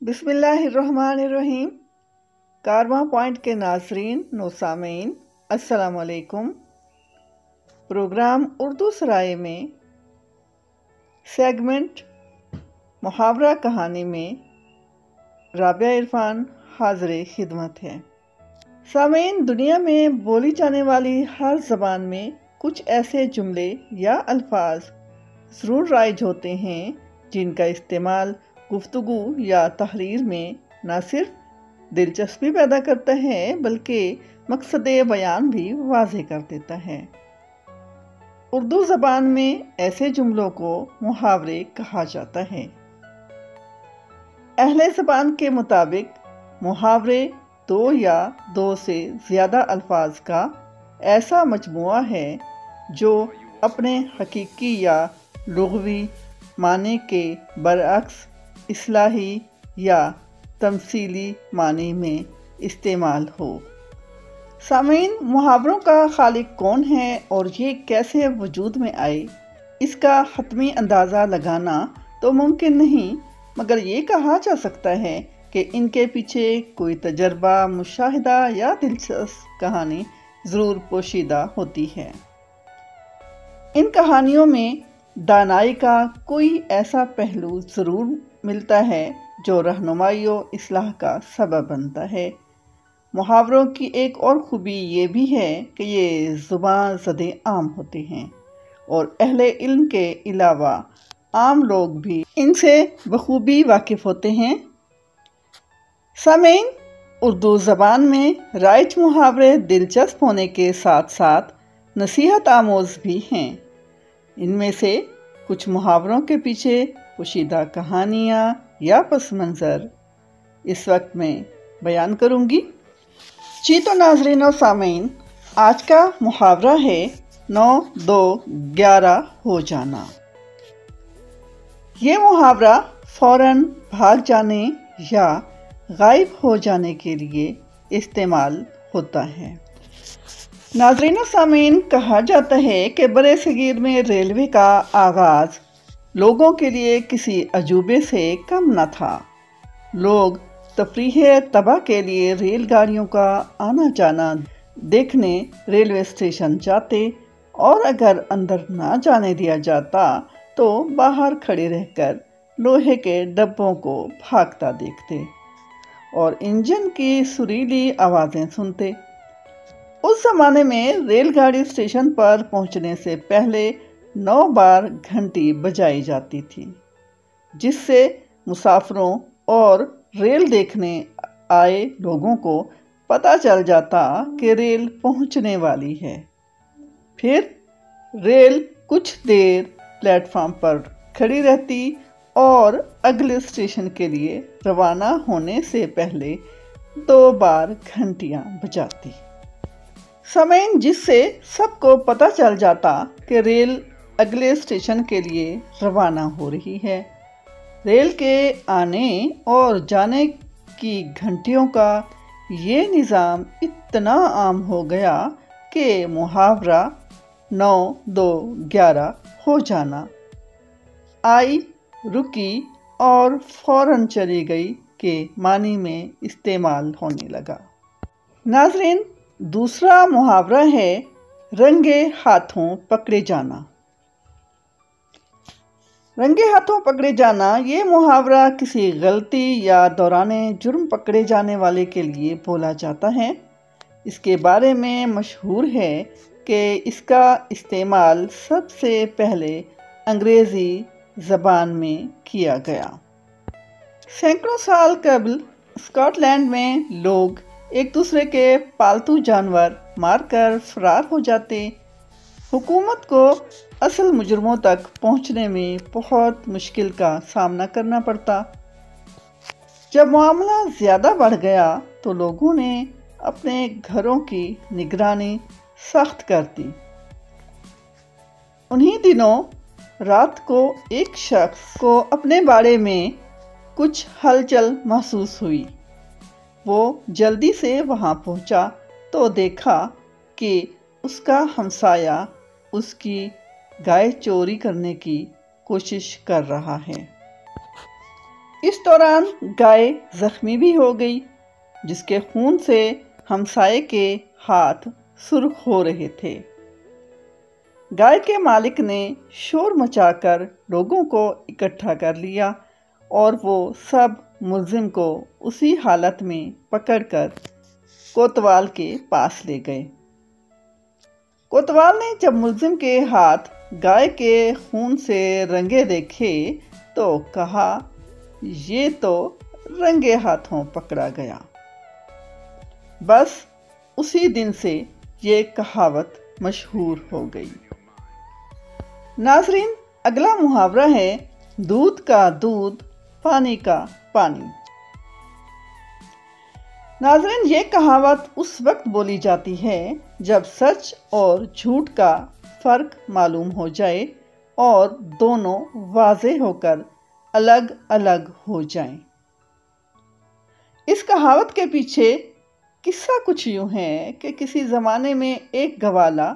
بسم اللہ الرحمن الرحیم۔ کارواں پوائنٹ کے ناظرین سامعین السلام علیکم۔ پروگرام اردو سرائے میں سیگمنٹ محاورہ کہانی میں رابعہ عرفان حاضر خدمت ہے۔ سامعین، دنیا میں بولی جانے والی ہر زبان میں کچھ ایسے جملے یا الفاظ ضرور رائج ہوتے ہیں جن کا استعمال گفتگو یا تحریر میں نہ صرف دلچسپی پیدا کرتا ہے بلکہ مقصد بیان بھی واضح کر دیتا ہے۔ اردو زبان میں ایسے جملوں کو محاورے کہا جاتا ہے۔ اہل زبان کے مطابق محاورے دو یا دو سے زیادہ الفاظ کا ایسا مجموعہ ہے جو اپنے حقیقی یا لغوی معنی کے برعکس اصطلاحی یا تمثیلی معنی میں استعمال ہو۔ سامعین، محاوروں کا خالق کون ہے اور یہ کیسے وجود میں آئے، اس کا حتمی اندازہ لگانا تو ممکن نہیں، مگر یہ کہا جا سکتا ہے کہ ان کے پیچھے کوئی تجربہ، مشاہدہ یا دلچسپ کہانی ضرور پوشیدہ ہوتی ہے۔ ان کہانیوں میں دانائی کا کوئی ایسا پہلو ضرور ملتا ہے جو رہنمائی و اصلاح کا سبب بنتا ہے۔ محاوروں کی ایک اور خوبی یہ بھی ہے کہ یہ زبان زدِ عام ہوتے ہیں اور اہل علم کے علاوہ عام لوگ بھی ان سے بخوبی واقف ہوتے ہیں۔ سامعین، اردو زبان میں رائج محاورے دلچسپ ہونے کے ساتھ ساتھ نصیحت آموز بھی ہیں۔ ان میں سے کچھ محاوروں کے پیچھے پوشیدہ کہانیاں یا پس منظر اس وقت میں بیان کروں گی۔ جی تو ناظرین و سامعین، آج کا محاورہ ہے 9-2-11 ہو جانا۔ یہ محاورہ فوراً بھاگ جانے یا غائب ہو جانے کے لیے استعمال ہوتا ہے۔ ناظرین و سامعین، کہا جاتا ہے کہ برِ صغیر میں ریلوے کا آغاز لوگوں کے لیے کسی عجوبے سے کم نہ تھا۔ لوگ تفریح طبع کے لیے ریل گاڑیوں کا آنا جانا دیکھنے ریلوے اسٹیشن جاتے اور اگر اندر نہ جانے دیا جاتا تو باہر کھڑے رہ کر لوہے کے ڈبوں کو بھاگتا دیکھتے اور انجن کی سریلی آوازیں سنتے۔ اس زمانے میں ریل گاڑی اسٹیشن پر پہنچنے سے پہلے 9 بار گھنٹی بجائی جاتی تھی، جس سے مسافروں اور ریل دیکھنے آئے لوگوں کو پتہ چل جاتا کہ ریل پہنچنے والی ہے۔ پھر ریل کچھ دیر پلیٹ فارم پر کھڑی رہتی اور اگلے اسٹیشن کے لیے روانہ ہونے سے پہلے 2 بار گھنٹیاں بجاتی۔ سامعین، جس سے سب کو پتہ چل جاتا کہ ریل اگلے اسٹیشن کے لیے روانہ ہو رہی ہے۔ ریل کے آنے اور جانے کی گھنٹیوں کا یہ نظام اتنا عام ہو گیا کہ محاورہ 9-2-11 ہو جانا آئی، رکی اور فوراً چلی گئی کے معنی میں استعمال ہونے لگا۔ ناظرین، دوسرا محاورہ ہے رنگے ہاتھوں پکڑے جانا۔ رنگے ہاتھوں پکڑے جانا یہ محاورہ کسی غلطی یا دوران جرم پکڑے جانے والے کے لیے بولا جاتا ہے۔ اس کے بارے میں مشہور ہے کہ اس کا استعمال سب سے پہلے انگریزی زبان میں کیا گیا۔ سینکڑوں سال قبل اسکاٹ لینڈ میں لوگ ایک دوسرے کے پالتو جانور مار کر فرار ہو جاتے۔ حکومت کو اصل مجرموں تک پہنچنے میں بہت مشکل کا سامنا کرنا پڑتا۔ جب معاملہ زیادہ بڑھ گیا تو لوگوں نے اپنے گھروں کی نگرانی سخت کر دی۔ انہی دنوں رات کو ایک شخص کو اپنے باڑے میں کچھ ہلچل محسوس ہوئی۔ وہ جلدی سے وہاں پہنچا تو دیکھا کہ اس کا ہمسایہ اس کی گائے چوری کرنے کی کوشش کر رہا ہے۔ اس دوران گائے زخمی بھی ہو گئی، جس کے خون سے ہمسائے کے ہاتھ سرخ ہو رہے تھے۔ گائے کے مالک نے شور مچا کر لوگوں کو اکٹھا کر لیا اور وہ سب ملزم کو اسی حالت میں پکڑ کر کوتوال کے پاس لے گئے۔ کوتوال نے جب ملزم کے ہاتھ گائے کے خون سے رنگے دیکھے تو کہا، یہ تو رنگے ہاتھوں پکڑا گیا۔ بس اسی دن سے یہ کہاوت مشہور ہو گئی۔ ناظرین، اگلا محاورہ ہے دودھ کا دودھ، پانی کا پانی۔ ناظرین، یہ کہاوت اس وقت بولی جاتی ہے جب سچ اور جھوٹ کا فرق معلوم ہو جائے اور دونوں واضح ہو کر الگ الگ ہو جائیں۔ اس کہاوت کے پیچھے قصہ کچھ یوں ہے کہ کسی زمانے میں ایک گوالا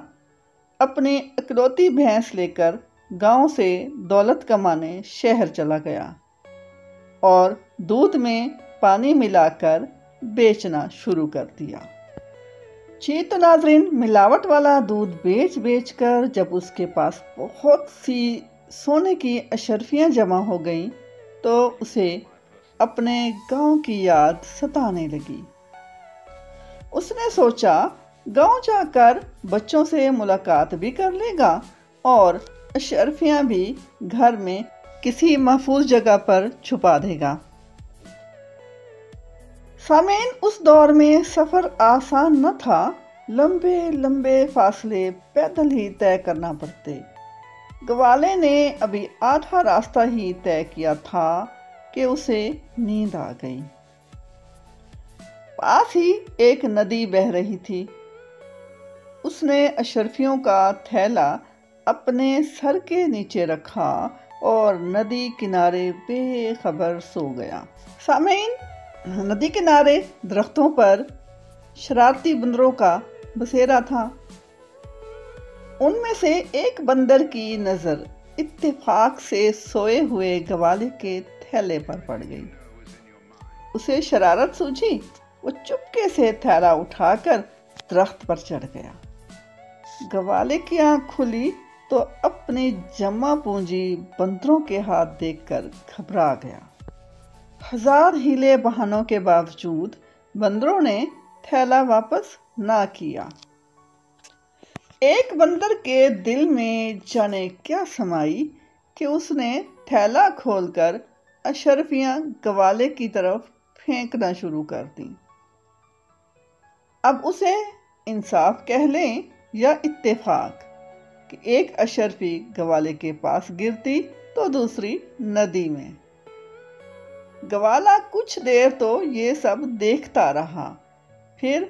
اپنی اکلوتی بھینس لے کر گاؤں سے دولت کمانے شہر چلا گیا اور دودھ میں پانی ملا کر بیچنا شروع کر دیا۔ جی تو ناظرین، ملاوٹ والا دودھ بیچ بیچ کر جب اس کے پاس بہت سی سونے کی اشرفیاں جمع ہو گئیں تو اسے اپنے گاؤں کی یاد ستانے لگی۔ اس نے سوچا گاؤں جا کر بچوں سے ملاقات بھی کر لے گا اور اشرفیاں بھی گھر میں کسی محفوظ جگہ پر چھپا دے گا۔ سامعین، اس دور میں سفر آسان نہ تھا، لمبے لمبے فاصلے پیدل ہی طے کرنا پڑتے۔ گوالے نے ابھی آدھا راستہ ہی طے کیا تھا کہ اسے نیند آ گئی۔ پاس ہی ایک ندی بہہ رہی تھی۔ اس نے اشرفیوں کا تھیلا اپنے سر کے نیچے رکھا اور ندی کنارے بے خبر سو گیا۔ سامعین، ندی کنارے درختوں پر شرارتی بندروں کا بسیرا تھا۔ ان میں سے ایک بندر کی نظر اتفاق سے سوئے ہوئے گوالے کے تھیلے پر پڑ گئی۔ اسے شرارت سوجھی، وہ چپکے سے تھیلا اٹھا کر درخت پر چڑھ گیا۔ گوالے کی آنکھ کھلی تو اپنی جمع پونجی بندروں کے ہاتھ دیکھ کر گھبرا گیا۔ ہزار ہیلے بہانوں کے باوجود بندروں نے تھیلا واپس نہ کیا۔ ایک بندر کے دل میں جانے کیا سمائی کہ اس نے تھیلا کھول کر اشرفیاں گوالے کی طرف پھینکنا شروع کر دیں۔ اب اسے انصاف کہہ لیں یا اتفاق کہ ایک اشرفی گوالے کے پاس گرتی تو دوسری ندی میں۔ گوالا کچھ دیر تو یہ سب دیکھتا رہا، پھر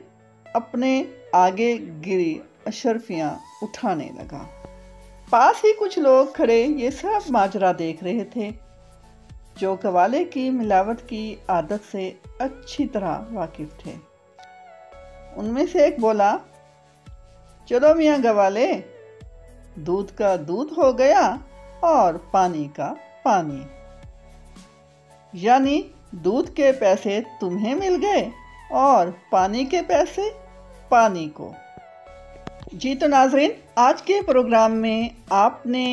اپنے آگے گری اشرفیاں اٹھانے لگا۔ پاس ہی کچھ لوگ کھڑے یہ سب ماجرا دیکھ رہے تھے، جو گوالے کی ملاوٹ کی عادت سے اچھی طرح واقف تھے۔ ان میں سے ایک بولا، چلو میاں گوالے، دودھ کا دودھ ہو گیا اور پانی کا پانی، یعنی دودھ کے پیسے تمہیں مل گئے اور پانی کے پیسے پانی کو۔ جی تو ناظرین، آج کے پروگرام میں آپ نے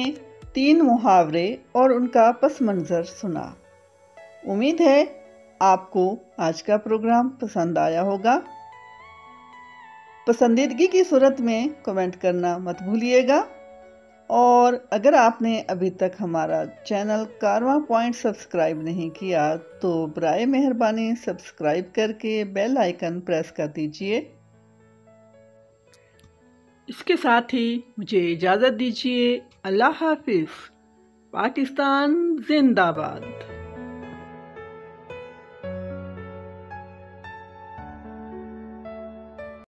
3 محاورے اور ان کا پس منظر سنا۔ امید ہے آپ کو آج کا پروگرام پسند آیا ہوگا۔ پسندیدگی کی صورت میں کمنٹ کرنا مت بھولیے گا، اور اگر آپ نے ابھی تک ہمارا چینل کارواں پوائنٹ سبسکرائب نہیں کیا تو برائے مہربانی سبسکرائب کر کے بیل آئیکن پریس کر دیجئے۔ اس کے ساتھ ہی مجھے اجازت دیجیے۔ اللہ حافظ۔ پاکستان زندہ باد۔